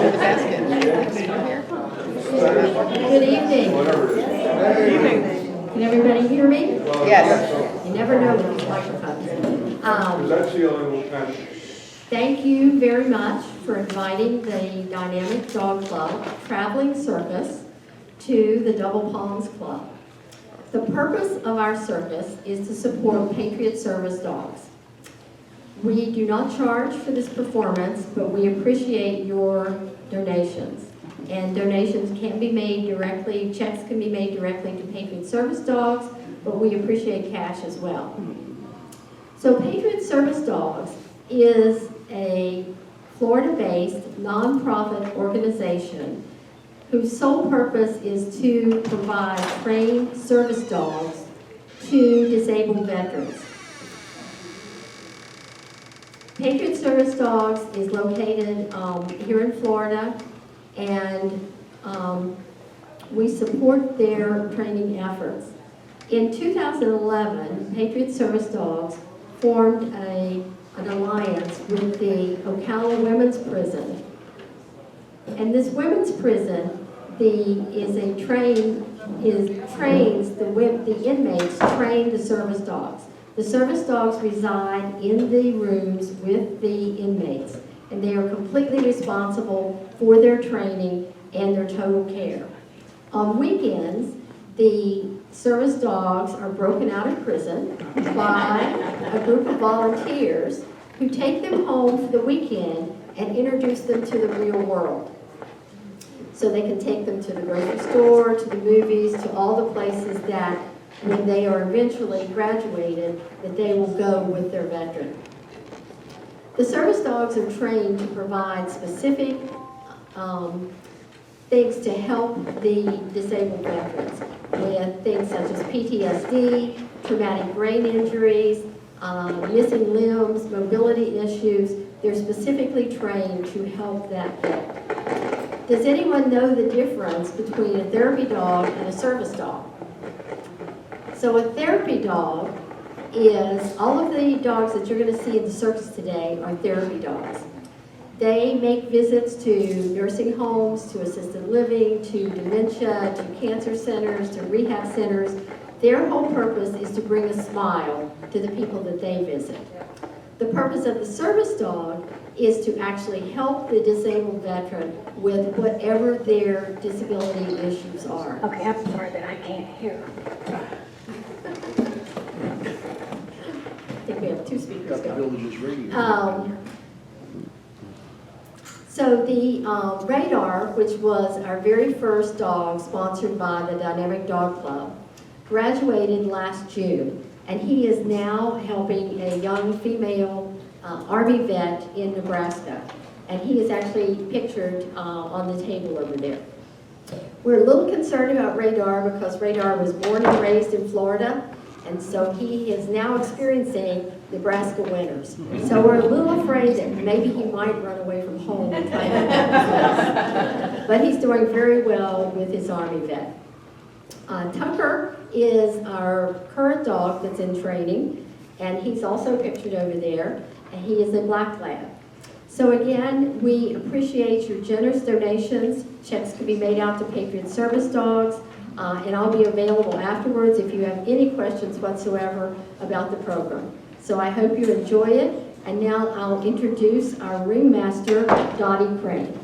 under the basket. Good evening. Can everybody hear me? Yes. You never know with these microphones. That's the only one kind of. Thank you very much for inviting the Dynamic Dog Club Traveling Circus to the Double Palms Club. The purpose of our circus is to support Patriot Service dogs. We do not charge for this performance, but we appreciate your donations. And donations can be made directly, checks can be made directly to Patriot Service dogs, but we appreciate cash as well. So Patriot Service Dogs is a Florida-based nonprofit organization whose sole purpose is to provide trained service dogs to disabled veterans. Patriot Service Dogs is located here in Florida, and we support their training efforts. In 2011, Patriot Service Dogs formed an alliance with the Ocala Women's Prison. And this women's prison trains the inmates train the service dogs. The service dogs reside in the rooms with the inmates, and they are completely responsible for their training and their total care. On weekends, the service dogs are broken out of prison by a group of volunteers who take them home for the weekend and introduce them to the real world. So they can take them to the grocery store, to the movies, to all the places that when they are eventually graduated, that they will go with their veteran. The service dogs are trained to provide specific things to help the disabled veterans with things such as PTSD, traumatic brain injuries, missing limbs, mobility issues. They're specifically trained to help that vet. Does anyone know the difference between a therapy dog and a service dog? So a therapy dog is, all of the dogs that you're going to see in the circus today are therapy dogs. They make visits to nursing homes, to assisted living, to dementia, to cancer centers, to rehab centers. Their whole purpose is to bring a smile to the people that they visit. The purpose of the service dog is to actually help the disabled veteran with whatever their disability issues are. Okay, I'm sorry that I can't hear. I think we have two speakers going. So the Radar, which was our very first dog sponsored by the Dynamic Dog Club, graduated last June, and he is now helping a young female Army vet in Nebraska, and he is actually pictured on the table over there. We're a little concerned about Radar because Radar was born and raised in Florida, and so he is now experiencing Nebraska winters. So we're a little afraid that maybe he might run away from home and try to but he's doing very well with his Army vet. Tucker is our current dog that's in training, and he's also pictured over there, and he is a black lab. So again, we appreciate your generous donations. Checks can be made out to Patriot Service Dogs, and I'll be available afterwards if you have any questions whatsoever about the program. So I hope you enjoy it, and now I'll introduce our ringmaster, Dottie Crane.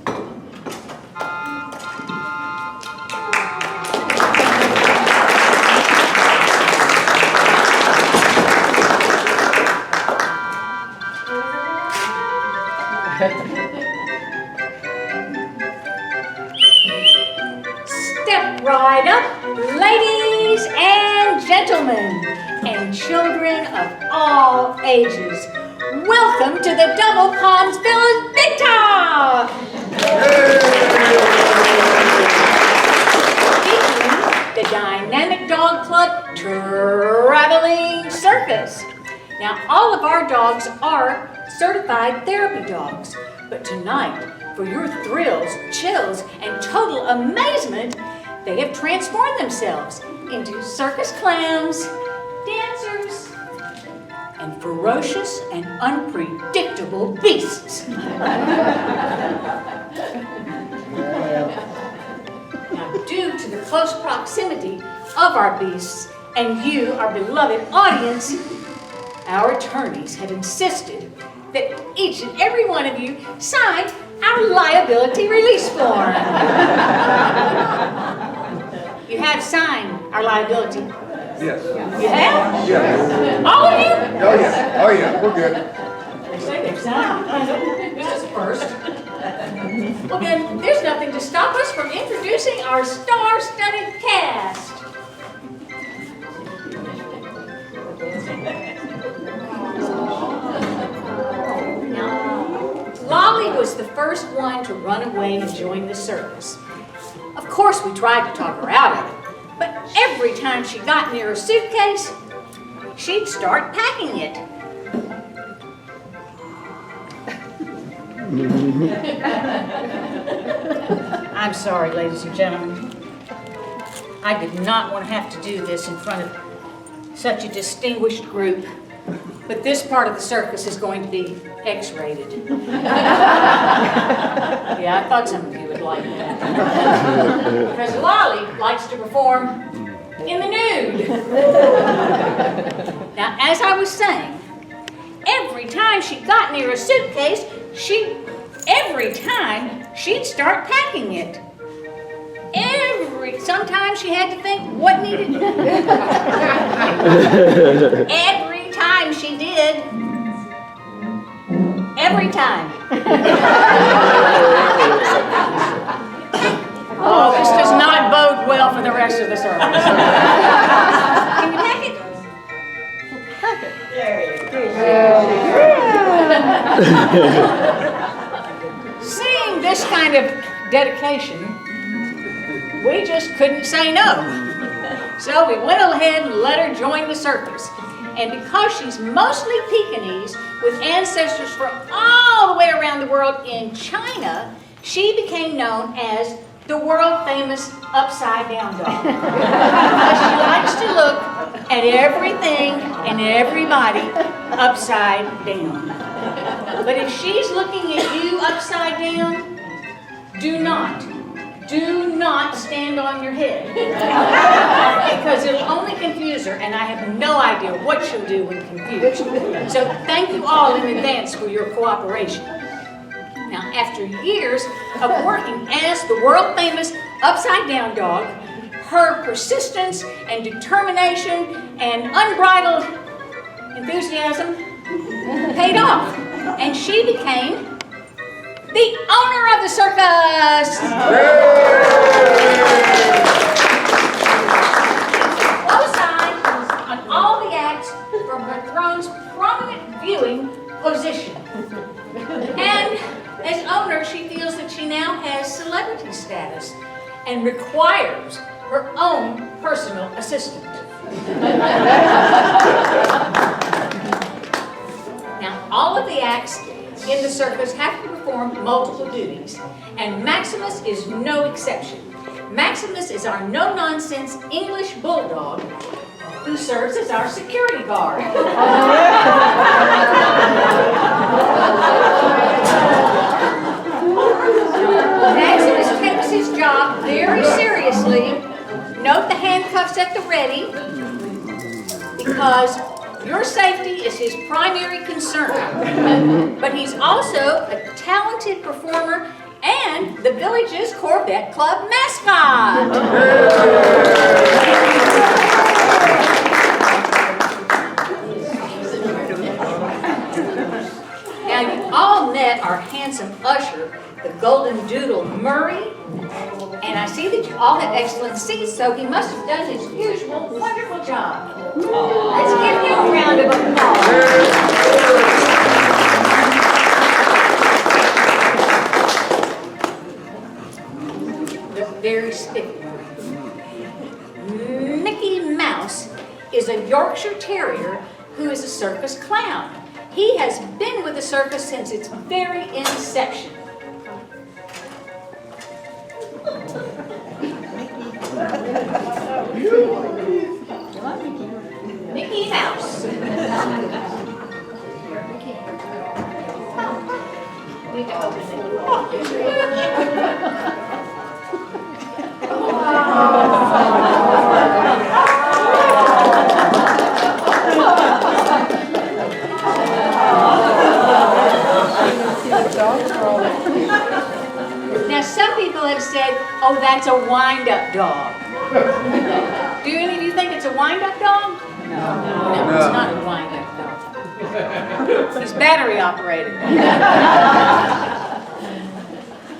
Step right up, ladies and gentlemen, and children of all ages. Welcome to the Double Palms Village Big Talk! Speaking the Dynamic Dog Club Traveling Circus. Now, all of our dogs are certified therapy dogs, but tonight, for your thrills, chills, and total amazement, they have transformed themselves into circus clowns, dancers, and ferocious and unpredictable beasts. close proximity of our beasts and you, our beloved audience, our attorneys have insisted that each and every one of you sign our liability release form. You have signed our liability. Yes. You have? Yes. All of you? Oh, yeah. Oh, yeah. We're good. They say they've signed. This is first. Well then, there's nothing to stop us from introducing our star-studded cast. Now, Lolly was the first one to run away and join the circus. Of course, we tried to talk her out of it, but every time she got near a suitcase, she'd start packing it. I'm sorry, ladies and gentlemen. I did not want to have to do this in front of such a distinguished group, but this part of the circus is going to be X-rated. Yeah, I thought some of you would like that. Because Lolly likes to perform in the nude. Now, as I was saying, every time she got near a suitcase, every time she'd start packing it. Sometimes she had to think what needed. Every time she did. Every time. Oh, this does not bode well for the rest of the service. Can you pack it? Pack it. Seeing this kind of dedication, we just couldn't say no. So we went ahead and let her join the circus. And because she's mostly Pekingese with ancestors from all the way around the world in China, she became known as the world-famous upside-down dog. Because she likes to look at everything and everybody upside down. But if she's looking at you upside down, do not stand on your head. Because it'll only confuse her, and I have no idea what she'll do when confused. So thank you all in advance for your cooperation. Now, after years of working as the world-famous upside-down dog, her persistence and determination and unbridled enthusiasm paid off, and she became the owner of the circus. Close eyes on all the acts from her throne's prominent viewing position. And as owner, she feels that she now has celebrity status and requires her own personal assistant. Now, all of the acts in the circus have to perform multiple duties, and Maximus is no exception. Maximus is our no-nonsense English bulldog who serves as our security guard. Maximus takes his job very seriously. Note the handcuffs at the ready, because your safety is his primary concern. But he's also a talented performer and the village's Corvette Club mascot. Now, you all met our handsome usher, the Golden Doodle Murray, and I see that you all have excellent seats, so he must have done his usual wonderful job. Let's give him a round of applause. The very sticky one. Mickey Mouse is a Yorkshire Terrier who is a circus clown. He has been with the circus since its very inception. Mickey Mouse. We can open it. some people have said, oh, that's a wind-up dog. Do any of you think it's a wind-up dog? No, it's not a wind-up dog. He's battery operated.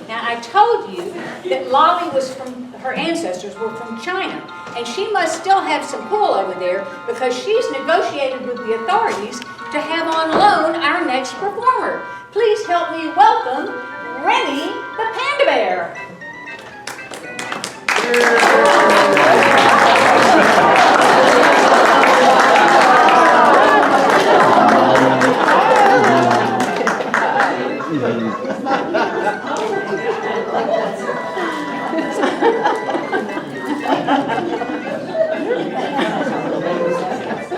Now, I told you that Lolly was from, her ancestors were from China, and she must still have some pull over there because she's negotiated with the authorities to have on loan our next performer. Please help me welcome Rennie the Panda Bear.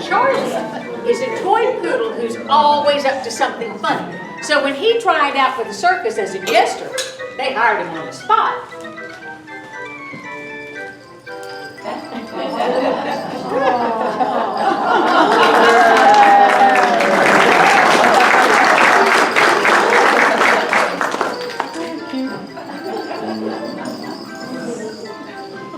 Charlie is a toy poodle who's always up to something funny. So when he tried out for the circus as a jester, they hired him on the spot.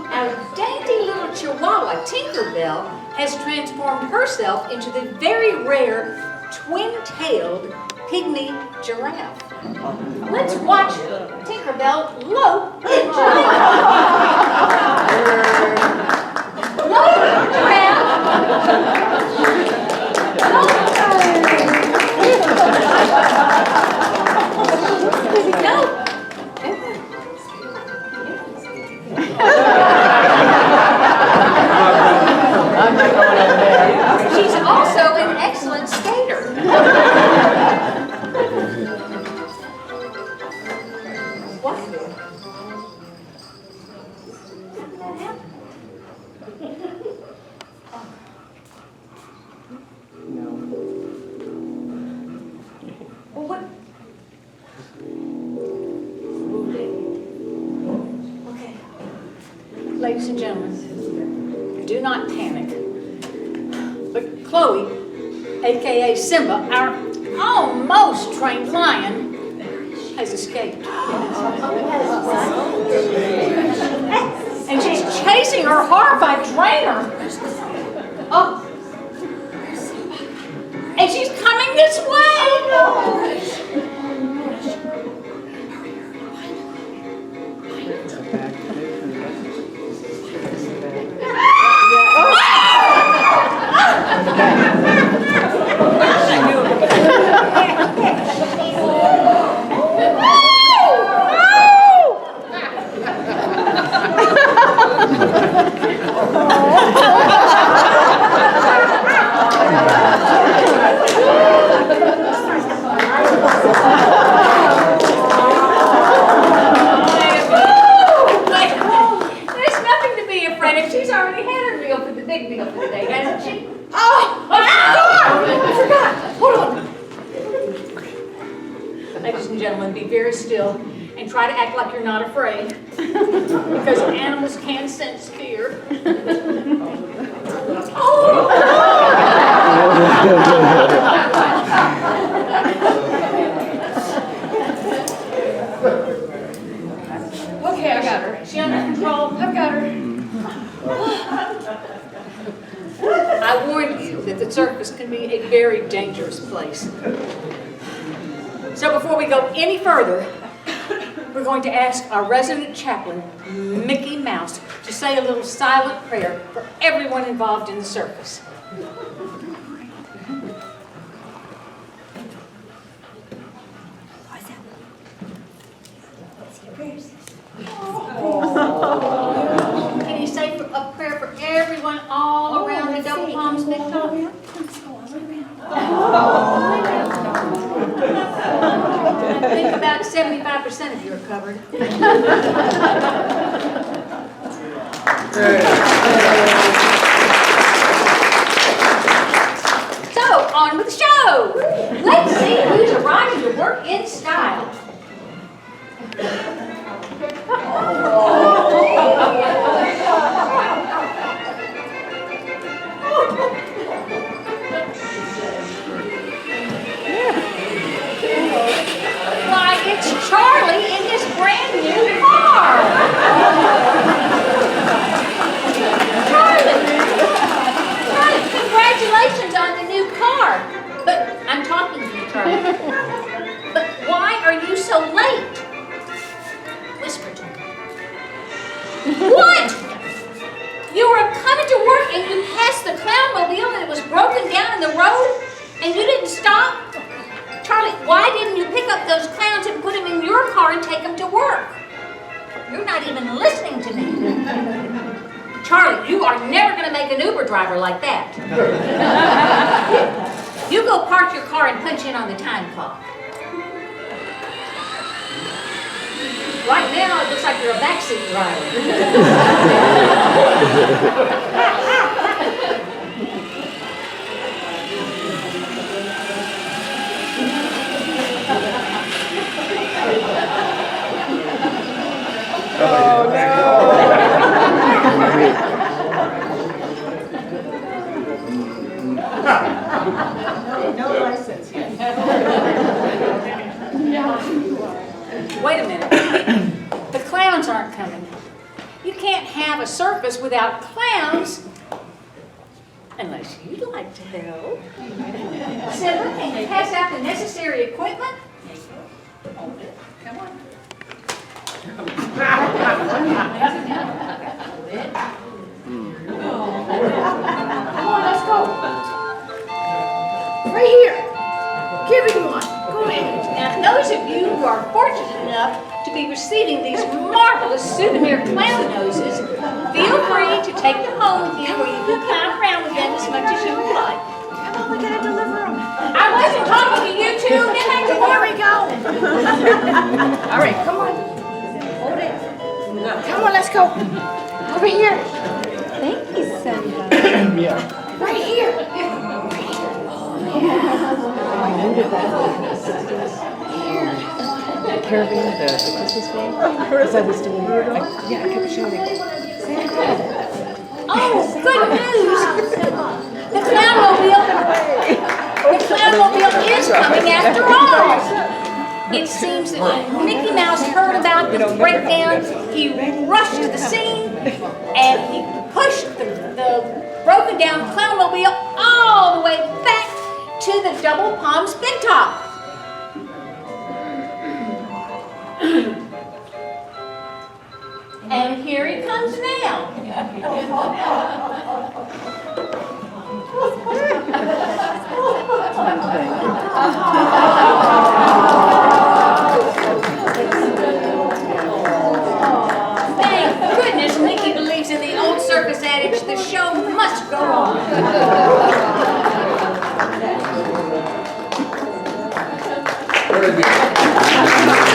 Our dainty little Chihuahua, Tinkerbell, has transformed herself into the very rare twin-tailed pygmy giraffe. Let's watch Tinkerbell lope in Lope, giraffe. She's also an excellent skater. What? Well, what? Okay. Ladies and gentlemen, do not panic. But Chloe, aka Simba, our almost trained lion, has escaped. And she's chasing her horrified trainer. Oh. And she's coming this way. Ladies and gentlemen, be very still and try to act like you're not afraid, because animals can sense fear. Okay, I got her. Is she under control? I've got her. I warned you that the circus can be a very dangerous place. So before we go any further, we're going to ask our resident chaplain, Mickey Mouse, to say a little silent prayer for everyone involved in the circus. Can you say a prayer for everyone all around the Double Palms Big Top? I think about 75% of you are covered. So, on with the show. Let's see who's arriving to work in style. Why, it's Charlie in his brand new car. the road and you didn't stop? Charlie, why didn't you pick up those clowns and put them in your car and take them to work? You're not even listening to me. Charlie, you are never going to make an Uber driver like that. You go park your car and punch in on the time clock. Right now, it looks like you're a backseat driver. Oh, No license yet. Wait a minute. The clowns aren't coming. You can't have a circus without clowns. Unless you'd like to help. Simba, can you pass out the necessary equipment? Hold it. Come on. Come on, let's go. Right here. Give me one. Go ahead. Now, those of you who are fortunate enough to be receiving these marvelous souvenir clown noses, feel free to take them home with you where you can clown around with them as much as you would like. Come on, we gotta deliver them. I wasn't talking to you two. Get back to Here work. we go. All right, come on. Hold it. Come on, let's go. Over here. Thank you, Simba. Right here. Caravan, the Christmas one. Because I was doing, I kept showing it. Oh, good news! The clownmobile is coming after all. It seems that when Mickey Mouse heard about the breakdown, he rushed to the scene and he pushed the broken down clownmobile all the way back to the Double Palms Big Top. And here he comes now. Thank goodness Mickey believes in the old circus adage, the show must go on. Very good.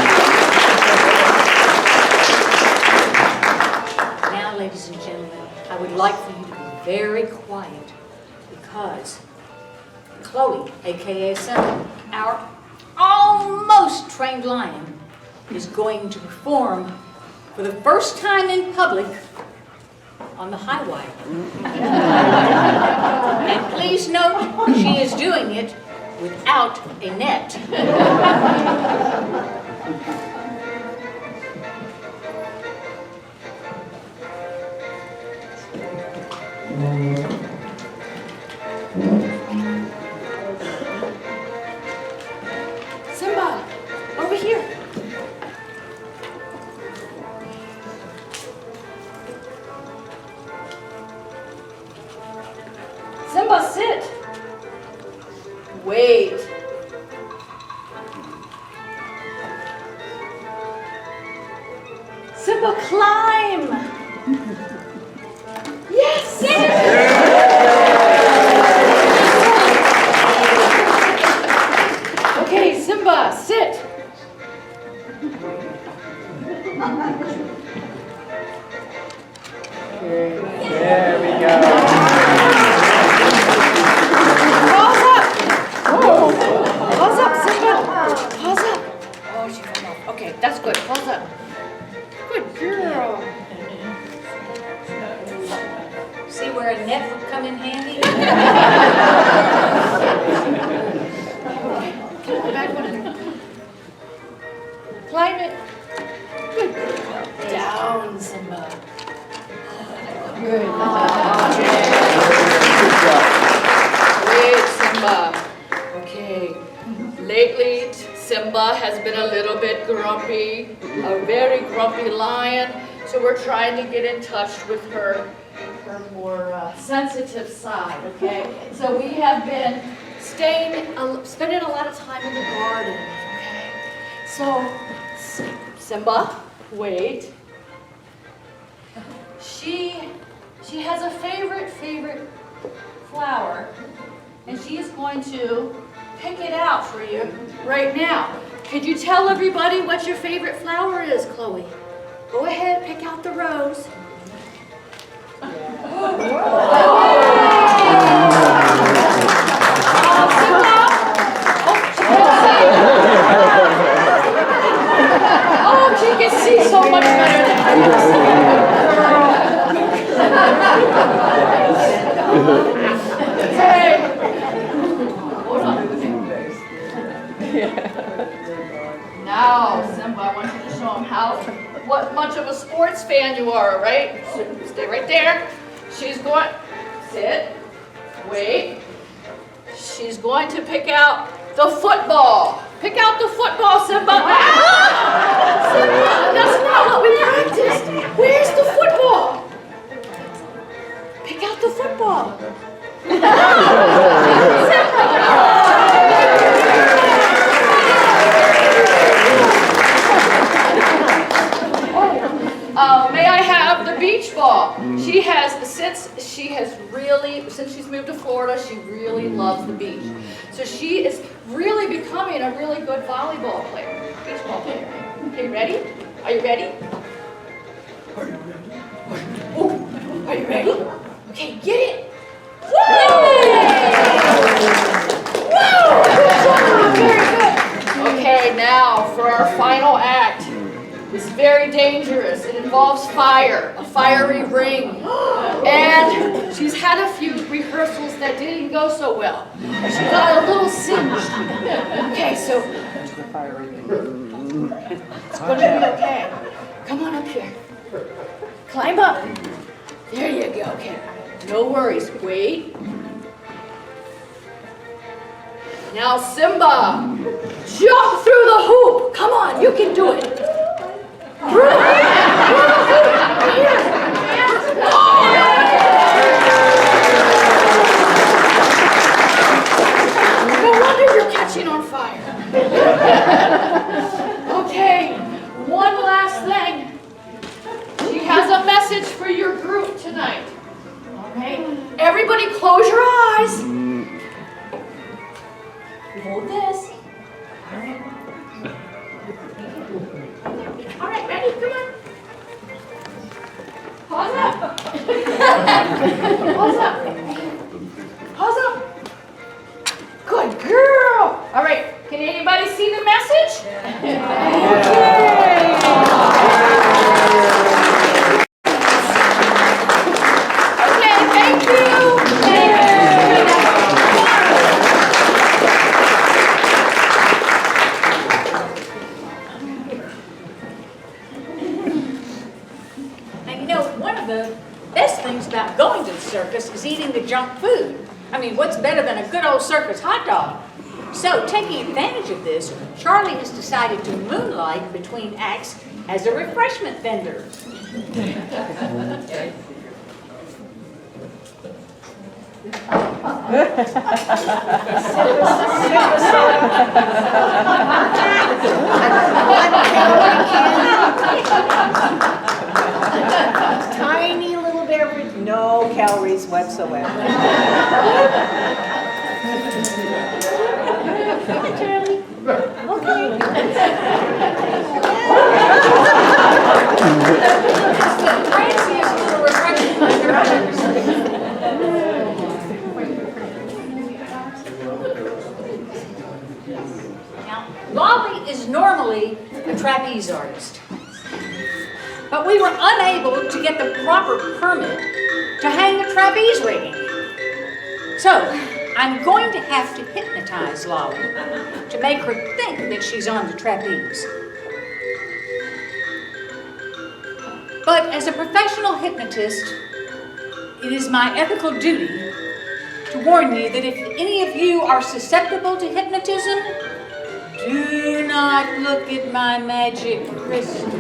Now, ladies and gentlemen, I would like for you to be very quiet because Chloe, aka Simba, our almost trained lion, is going to perform for the first time in public on the high wire. And please note, she is doing it without a net. Simba, over here. Simba, sit. Wait. Simba, climb. Yes. Okay, Simba, sit. There we go. Paws up. Paws up, Simba. Paws up. Oh, she fell off. Okay, that's good. Paws up. Good girl. See where a net would come in handy? Back one. Climb it. Good girl. Down, Simba. Good. Good job. Great, Simba. Okay. Lately, Simba has been a little bit grumpy, a very grumpy lion. So we're trying to get in touch with her her more sensitive side, okay? So we have been spending a lot of time in the garden, okay? So, Simba, wait. She has a favorite flower, and she is going to pick it out for you right now. Could you tell everybody what your favorite flower is, Chloe? Go ahead, pick out the rose. Oh, she can see so much better than I can. Hey. Hold on. Now, Simba, I want you to show him what much of a sports fan you are, right? So stay right there. She's going, sit, wait. She's going to pick out the football. Pick out the football, Simba. Ah! Simba, that's not what we practiced. Where's the football? Pick out the football. May I have the beach ball? Since she's moved to Florida, she really loves the beach. So she is really becoming a really good volleyball player, beach ball player. Okay, ready? Are you ready? Are you ready? Okay, get it. Woo! Woo! Good job, very good. Okay, now for our final act. It's very dangerous. It involves fire, a fiery ring. And she's had a few rehearsals that didn't go so well. She got a little singed. Okay, so it's going to be okay. Come on up here. Climb up. There you go. Okay. No worries. Wait. Now, Simba, jump through the hoop. Come on, you can do it. No wonder you're catching on fire. Okay, one last thing. She has a message for your group tonight. Okay, everybody close your eyes. Hold this. All right. All right, ready? Come on. Pause up. Pause up. Pause up. Good girl. All right. Can anybody see the message? Okay. Okay, thank you. Thank you. The best things about going to the circus is eating the junk food. I mean, what's better than a good old circus hot dog? So, taking advantage of this, Charlie has decided to moonlight between acts as a refreshment vendor. Tiny little beverage, no calories whatsoever. Charlie. Okay. Franciest little refreshment vendor I've ever seen. Now, Lolly is normally a trapeze artist. But we were unable to get the proper permit to hang the trapeze rigging. So, I'm going to have to hypnotize Lolly to make her think that she's on the trapeze. But as a professional hypnotist, it is my ethical duty to warn you that if any of you are susceptible to hypnotism, do not look at my magic crystal.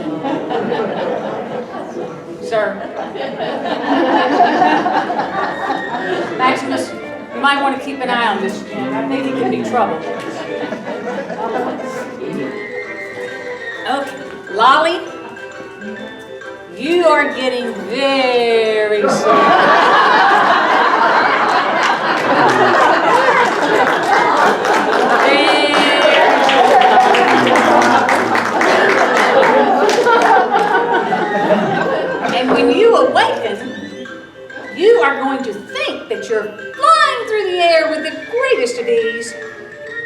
Sir. might want to keep an eye on this man. I think he can be trouble. Okay, Lolly, you are getting very And when you awaken, you are going to think that you're flying through the air with the greatest of ease,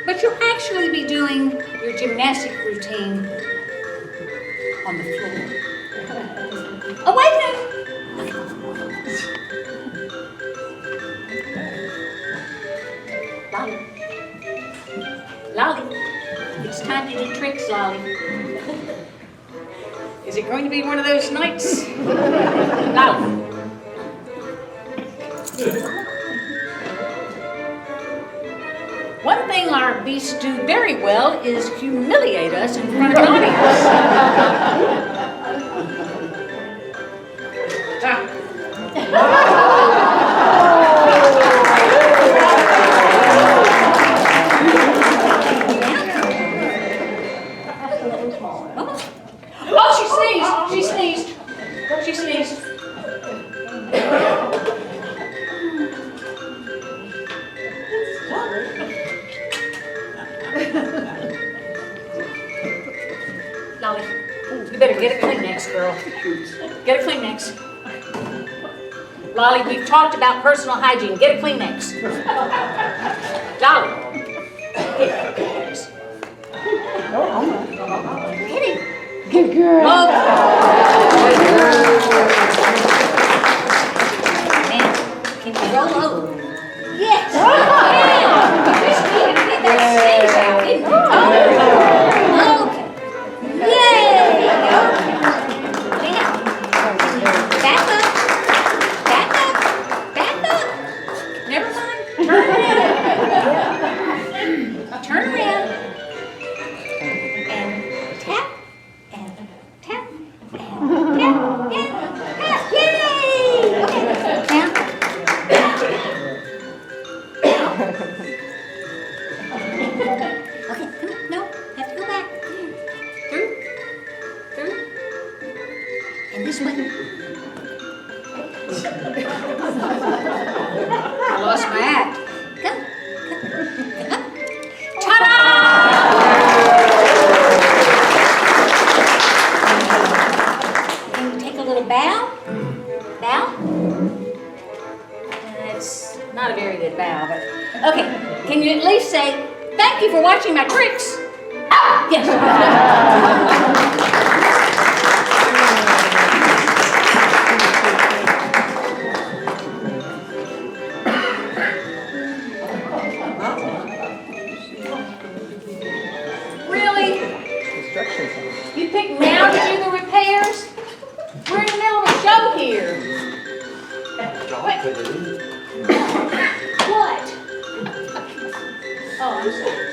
but you'll actually be doing your gymnastic routine on the floor. Awaken! Lolly. Lolly, it's time to do tricks, Lolly. Is it going to be one of those nights? Lolly. One thing our beasts do very well is humiliate us in front of an audience. Oh, she sneezed. She sneezed. Lolly, you better get a Kleenex, girl. Get a Kleenex. Lolly, we've talked about personal hygiene. Get a Kleenex. Lolly. Get a Kleenex. Get it. Good girl. Oh. Man, can you roll over? Yes. Yeah. Just needed to get that sneeze out, didn't you? Okay. Yay. Okay. Now, back up. Back up. Back up. Never mind. Turn around. And tap. And tap. And tap. And tap. Yay! Okay. Now. Okay, come on. No, have to go back. Through. Through. And this way. I lost my act. Come. Come. Ta-da! Can you take a little bow? Bow? It's not a very good bow, but okay. Can you at least say, thank you for watching my tricks? Yes. Really? You picked now to do the repairs? We're in the middle of a show here. What? Oh, I'm sorry.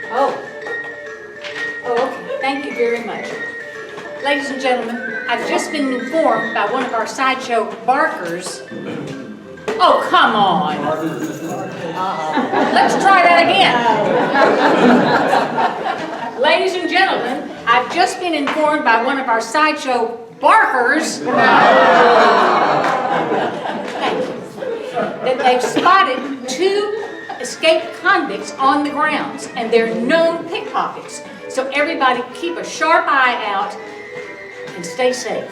Oh, okay. Thank you very much. Ladies and gentlemen, I've just been informed by one of our sideshow barkers. Oh, come on. Let's try that again. Ladies and gentlemen, I've just been informed by one of our sideshow barkers that they've spotted 2 escaped convicts on the grounds, and they're known pickpockets. So everybody keep a sharp eye out and stay safe.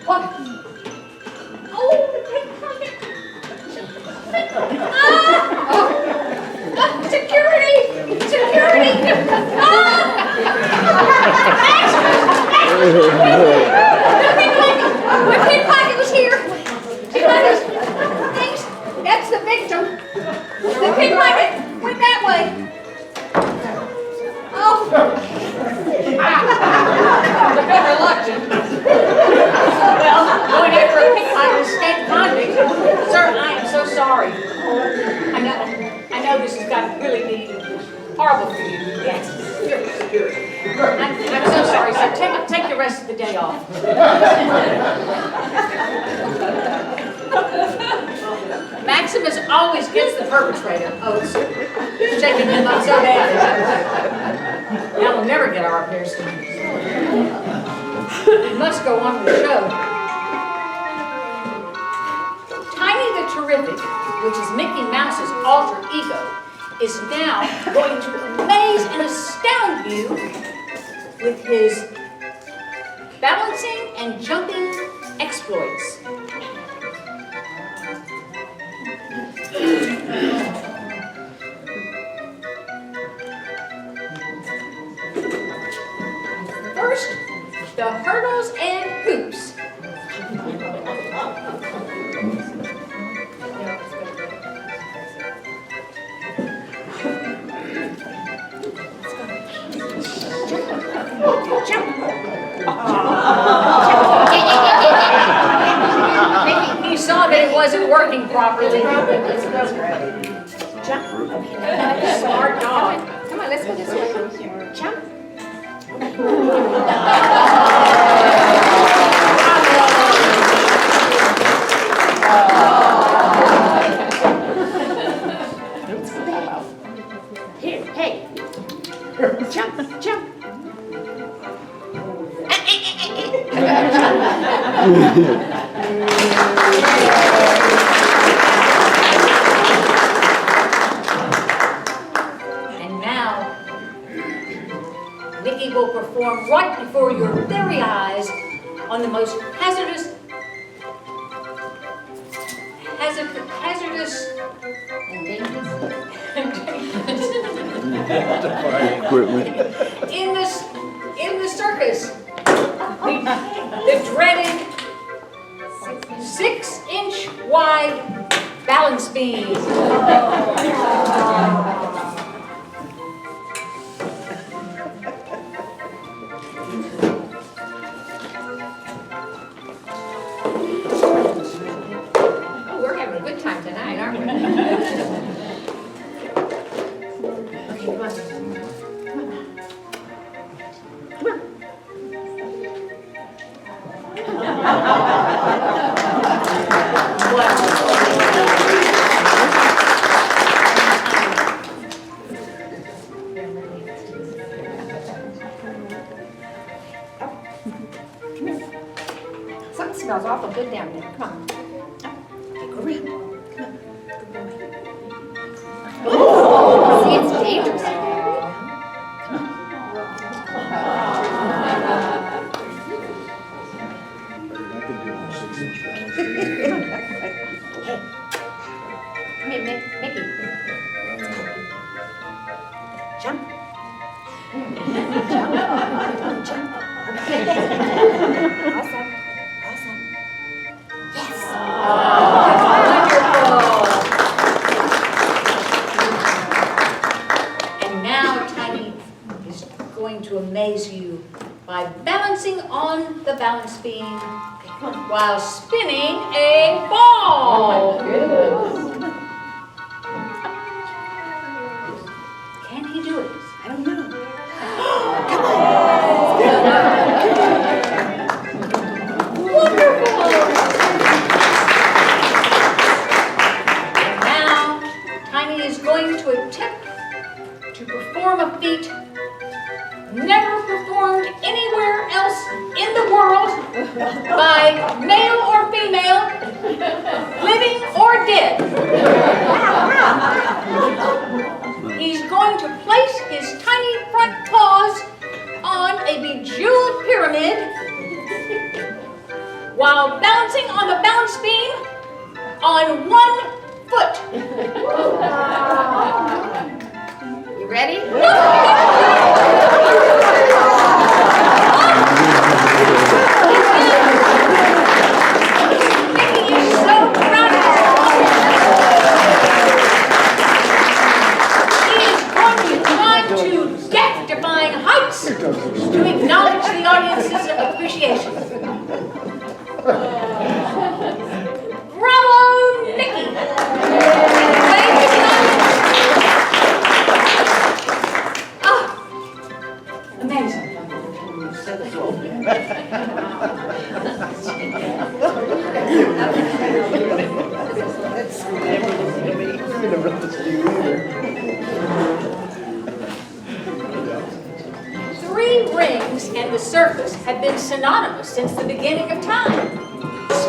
What? Oh, the pickpocket! Security! Security! The pickpocket was here! Pickpocket! Thanks! rest of the day off. Maximus always gets the perpetrator. Oh, it's shaking him up so bad. Now we'll never get our repairs done. We must go on with the show. Tiny the Terrific, which is Mickey Mouse's alter ego, is now going to amaze and astound you with his balancing and jumping exploits. First, the hurdles and hoops. He saw that it wasn't working properly. Jump. Smart dog. Come on, let's go this way. Jump. Here, hey. Jump, jump. And now, Mickey will perform right before your very eyes on the most hazardous and dangerous Equipment. in the circus. The dreaded 6-inch wide balance beam. Oh, we're having a good time tonight, aren't we? Okay, come on. Something smells awful good down there. Come on. Okay, go around. Come on. Good boy. See, it's dangerous. Come here, Mickey. Jump. Awesome. Awesome. Yes. And now Tiny is going to amaze you by balancing on the balance beam while spinning a ball. Can he do it? I don't know. Wonderful! And now, Tiny is going to attempt to perform a feat never performed anywhere else in the world by male or female, living or dead. He's going to place his tiny front paws on a bejeweled pyramid while balancing on the balance beam on one foot. You ready? Mickey is so proud of himself. He is going to climb to death-defying heights to acknowledge the audience's appreciation. Bravo, Mickey! Ladies and gentlemen. Oh, Three rings and the circus have been synonymous since the beginning of time.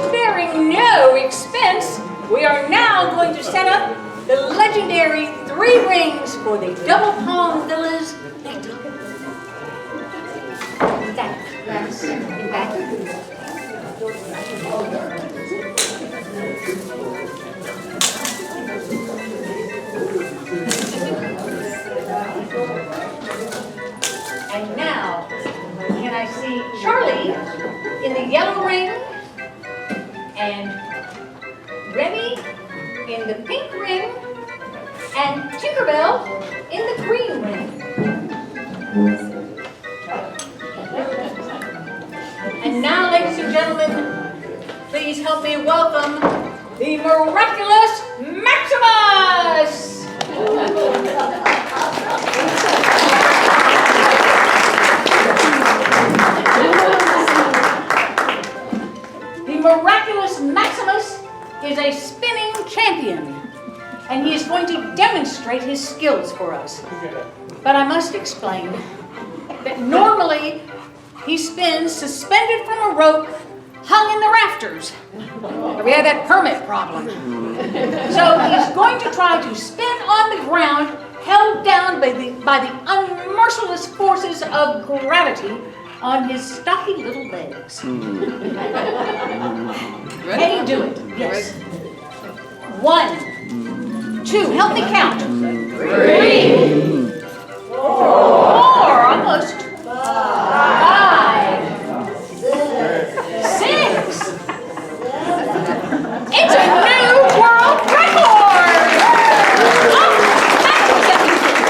Sparing no expense, we are now going to set up the legendary 3 rings for the Double Palm Villas. And now, can I see Charlie in the yellow ring and Remy in the pink ring and Tinkerbell in the green ring. And now, ladies and gentlemen, please help me welcome the miraculous Maximus! The miraculous Maximus is a spinning champion, and he is going to demonstrate his skills for us. But I must explain that normally he spins suspended from a rope hung in the rafters. We have that permit problem. So he's going to try to spin on the ground, held down by the unmerciless forces of gravity on his stocky little legs. Can he do it? Yes. 1, 2, help me count. 3, 4, almost. 5, 6. It's a new world record! Oh, Maximus,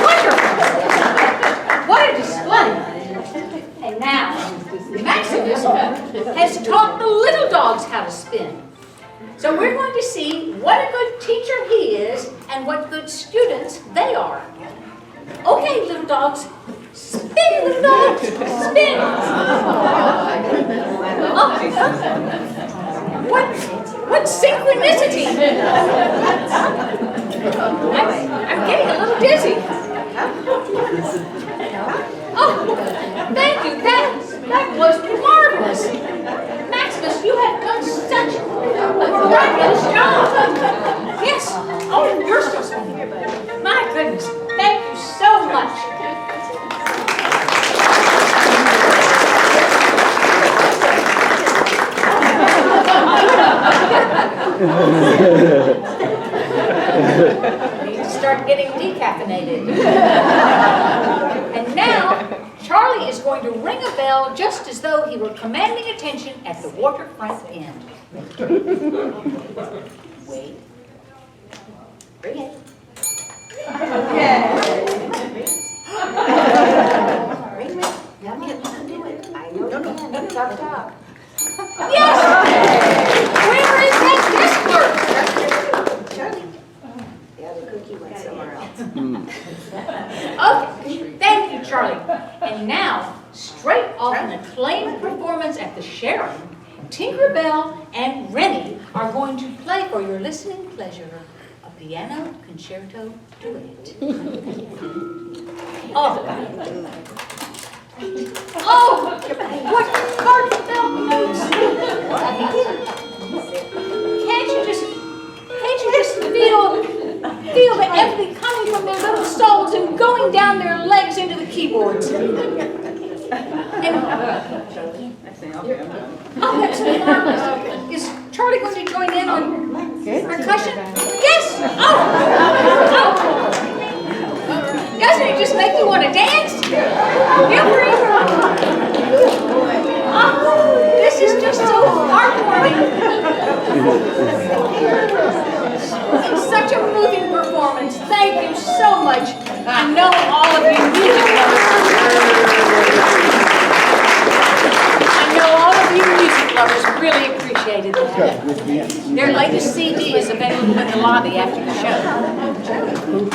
wonderful! What a display! And now, Maximus has taught the little dogs how to spin. So we're going to see what a good teacher he is and what good students they are. Okay, little dogs. Spin, little dogs. Spin. Oh. What synchronicity. I'm getting a little dizzy. Oh, thank you. That was marvelous. Maximus, you have done such a miraculous job. Yes. Oh, you're still spinning. My goodness. Thank you so much. Need to start getting decaffeinated. And now, Charlie is going to ring a bell just as though he were commanding attention at the waterfront inn. Wait. Ring it. Ring it. Now me do it. I know you can. It's up top. Yes! Where is that whistler? Charlie. The other cookie went somewhere else. Okay, thank you, Charlie. And now, straight off an acclaimed performance at the Sheraton, Tinkerbell and Rennie are going to play for your listening pleasure a piano concerto duet. Oh, what heartfelt notes! Can't you just feel the empathy coming from their little souls and going down their legs into the keyboards? Oh, that's marvelous. Is Charlie going to join in on percussion? Yes! Oh! Doesn't it just make you want to dance? Oh, this is just so heartwarming. It's such a moving performance. Thank you so much. I know all of you music lovers really appreciated that. Their latest CD is available in the lobby after the show.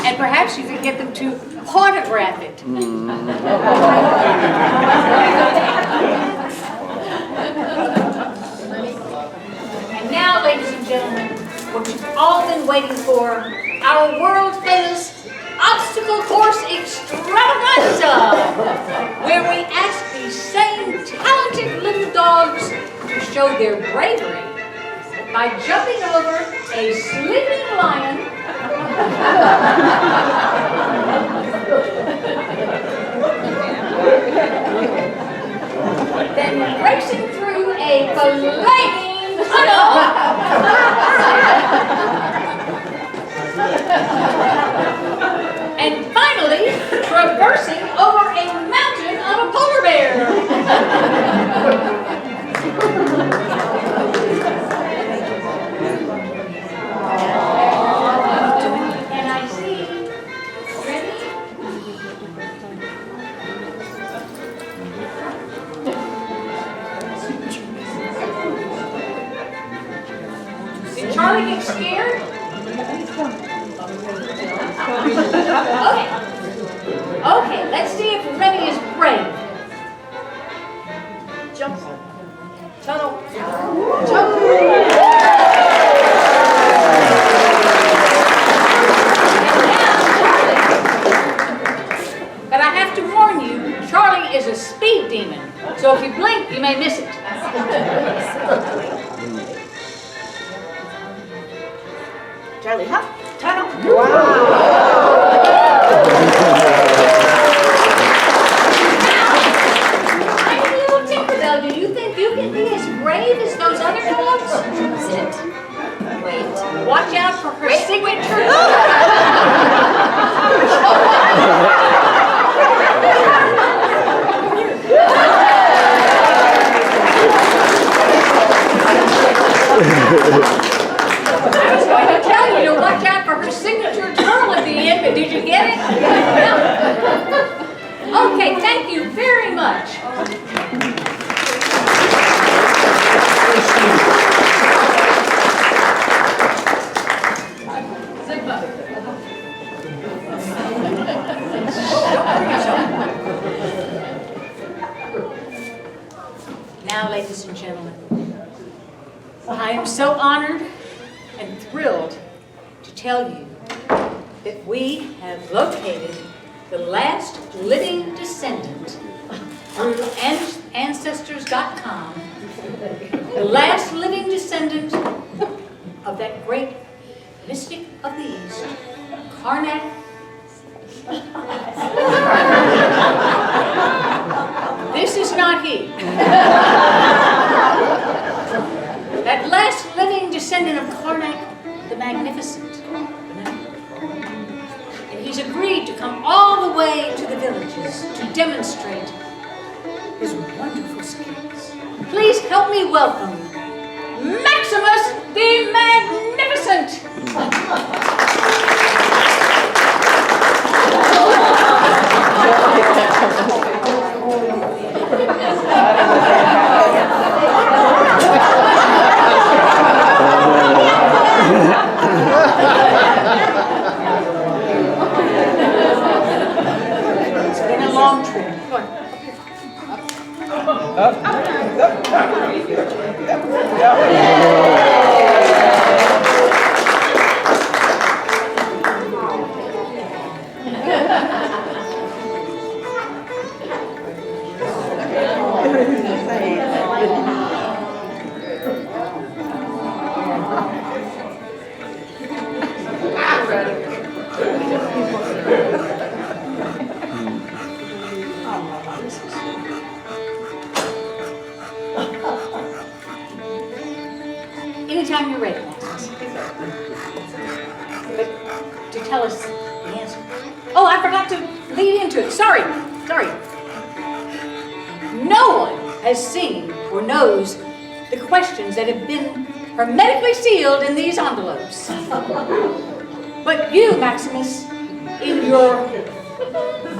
And perhaps you could get them to autograph it. waiting for our world famous obstacle course extravaganza, where we ask these same talented little dogs to show their bravery by jumping over a sleeping lion, then racing through a flaming tunnel, and finally traversing over a mountain on a polar bear. And I see, ready? Did Charlie get scared? Okay, let's see if Remy is brave. Jump. Tunnel. Jump. But I have to warn you, Charlie is a speed demon. So if you blink, you may miss it. Charlie, hop, tunnel. Tiny little Tinkerbell, do you think you can be as brave as those other dogs? Sit. Wait. Watch out for her signature. I was going to tell you to watch out for her signature twirl at the end, but did you get it? No. Okay, thank you very much. Zip up. Now, ladies and gentlemen, I am so honored and thrilled to tell you that we have located the last living descendant through Ancestors.com, the last living descendant of that great mystic of the East, Karnak. This is not he. That last living descendant of Karnak the Magnificent. And he's agreed to come all the way to the villages to demonstrate his wonderful skills. Please help me welcome Maximus the Magnificent. It's been a long trip. Come on, up Anytime you're ready, Maximus. But to tell us the answer. Oh, I forgot to lead into it. Sorry. No one has seen or knows the questions that have been hermetically sealed in these envelopes. But you, Maximus, in your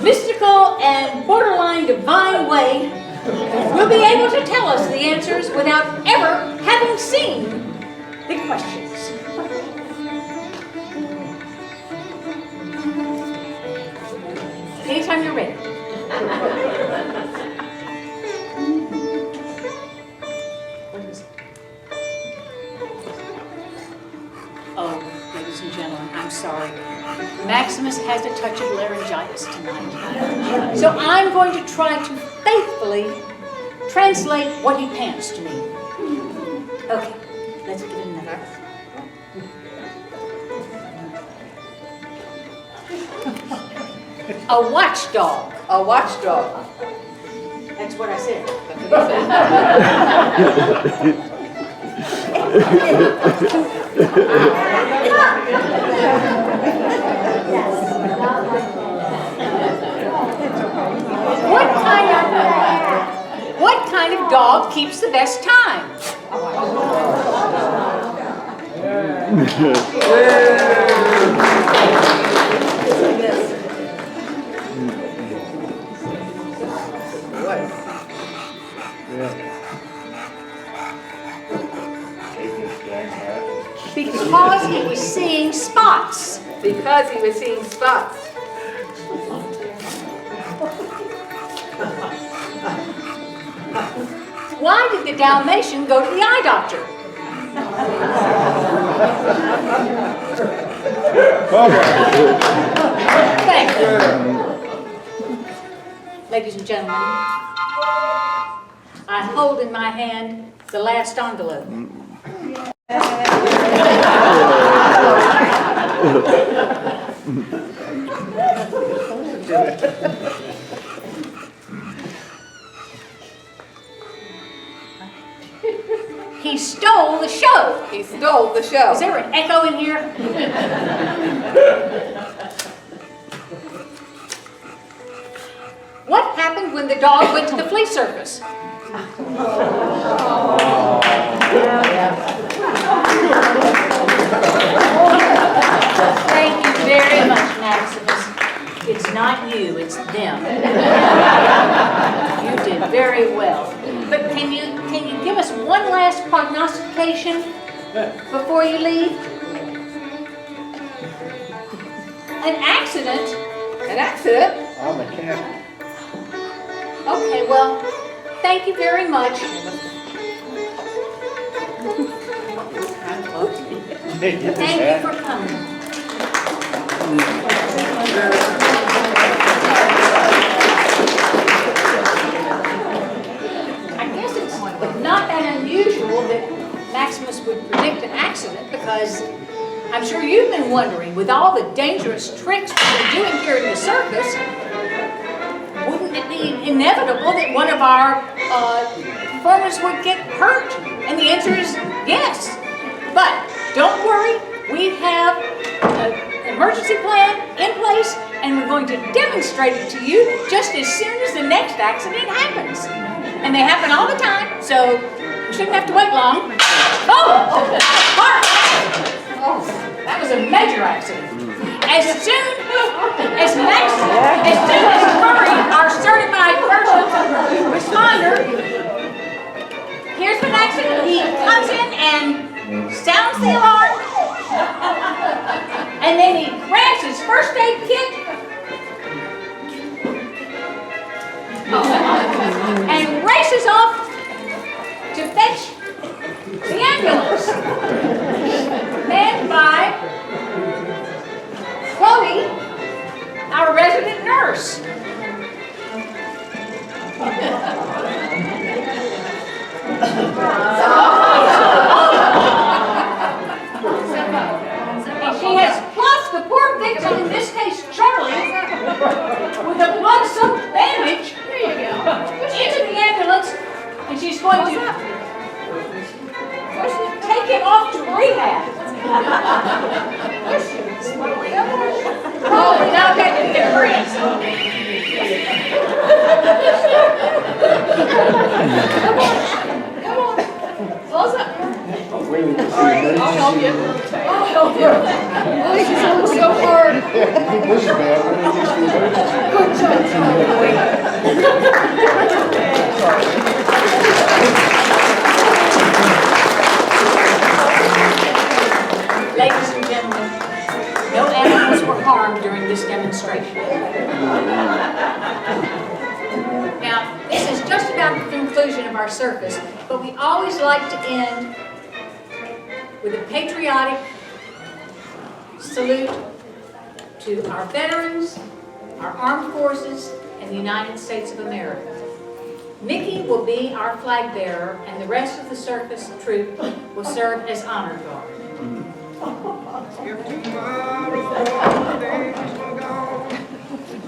mystical and borderline divine way, will be able to tell us the answers without ever having seen the questions. Anytime you're ready. What is it? Oh, ladies and sorry. Maximus has a touch of laryngitis tonight. So I'm going to try to faithfully translate what he pants to me. Okay, let's give it another. A watchdog. A watchdog. That's what I said. What kind of dog keeps the best time? Because he was seeing spots. Because he was seeing spots. Why did the Dalmatian go to the eye doctor? Thank you. Ladies and gentlemen, I hold in my hand the last envelope. He stole the show. He stole the show. Is there an echo in here? What happened when the dog went to the flea circus? Thank you very much, Maximus. It's not you, it's them. You did very well. But can you give us one last prognostication before you leave? An accident? An accident? I'm a cat. Okay, well, thank you very much. Thank you for coming. I guess it's not that unusual that Maximus would predict an accident, because I'm sure you've been wondering, with all the dangerous tricks we're doing here in the circus, wouldn't it be inevitable that one of our performers would get hurt? And the answer is yes. But don't worry, we have an emergency plan in place, and we're going to demonstrate it to you just as soon as the next accident happens. And they happen all the time, so you shouldn't have to wait long. Oh! Car accident! That was a major accident. As soon as Murray, our certified first responder, here's an accident. He comes in and sounds the alarm, and then he grabs his first aid kit and races off to fetch the ambulance, manned by Chloe, our resident nurse. And she has plucked the poor victim, in this case Charlie, with a blood-soaked bandage into the ambulance, and she's going to take him off to rehab. Oh, now get to the breeze. Come on. Close up. I'm waiting to see I'll help you. I'll help you. Oh, she's going so hard. Keep pushing, man. When is this emergency? Good job, Charlie. Ladies and gentlemen, no animals were harmed during this demonstration. Now, this is just about the conclusion of our circus, but we always like to end with a patriotic salute to our veterans, our armed forces, and the United States of America. Mickey will be our flag bearer, and the rest of the circus troupe will serve as honor guard. If tomorrow all the days were gone,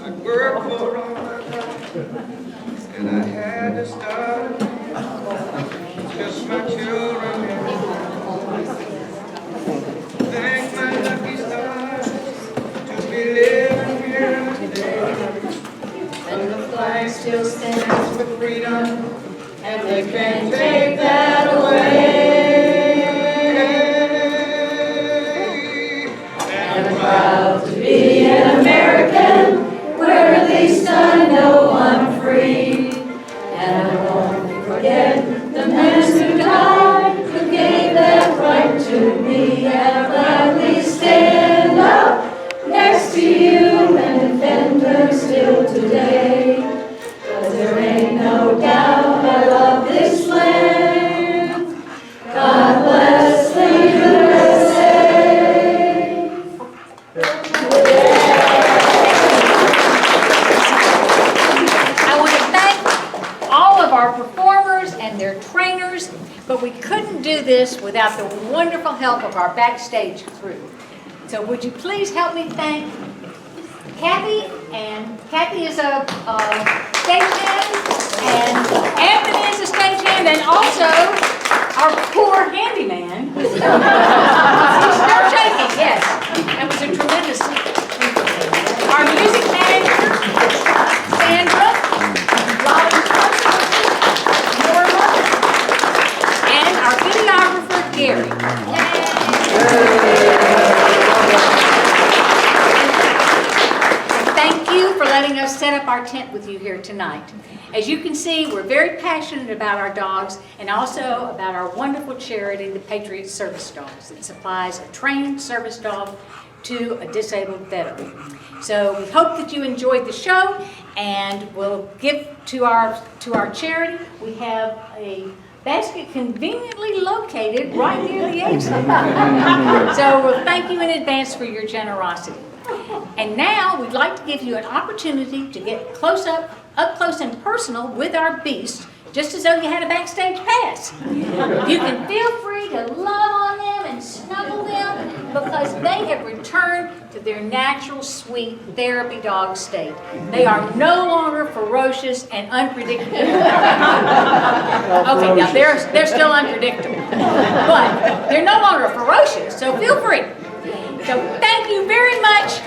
I'd work for all my life, and I had to start just my children. Thank my lucky stars to be living here today. And the flag still stands for freedom, and they can't take that away. And I'm proud to be an American, where at least I know I'm free. And I won't forget the men who died, who gave that right to me. And I'll gladly stand up next to you and defend her still today. 'Cause there ain't no doubt I love this land. God bless the USA. I want to thank all of our performers and their trainers, but we couldn't do this without the wonderful help of our backstage crew. So would you please help me thank Kathy, and Kathy is a stagehand, and Anthony is a stagehand, and also our poor handyman. He's still shaking, yes. That was a tremendous. Our music manager, Sandra, Robin Norma, and our videographer, Gary. Thank you for letting us set up our tent with you here tonight. As you can see, we're very passionate about our dogs and also about our wonderful charity, the Patriot Service Dogs. It supplies a trained service dog to a disabled veteran. So we hope that you enjoyed the show, and we'll give to our charity. We have a basket conveniently located right near the exit. So we'll thank you in advance for your generosity. And now we'd like to give you an opportunity to get up close and personal with our beast, just as though you had a backstage pass. You can feel free to love on them and snuggle them, because they have returned to their natural, sweet therapy dog state. They are no longer ferocious and unpredictable. Okay, now they're still unpredictable, but they're no longer ferocious, so feel free. So thank you very much.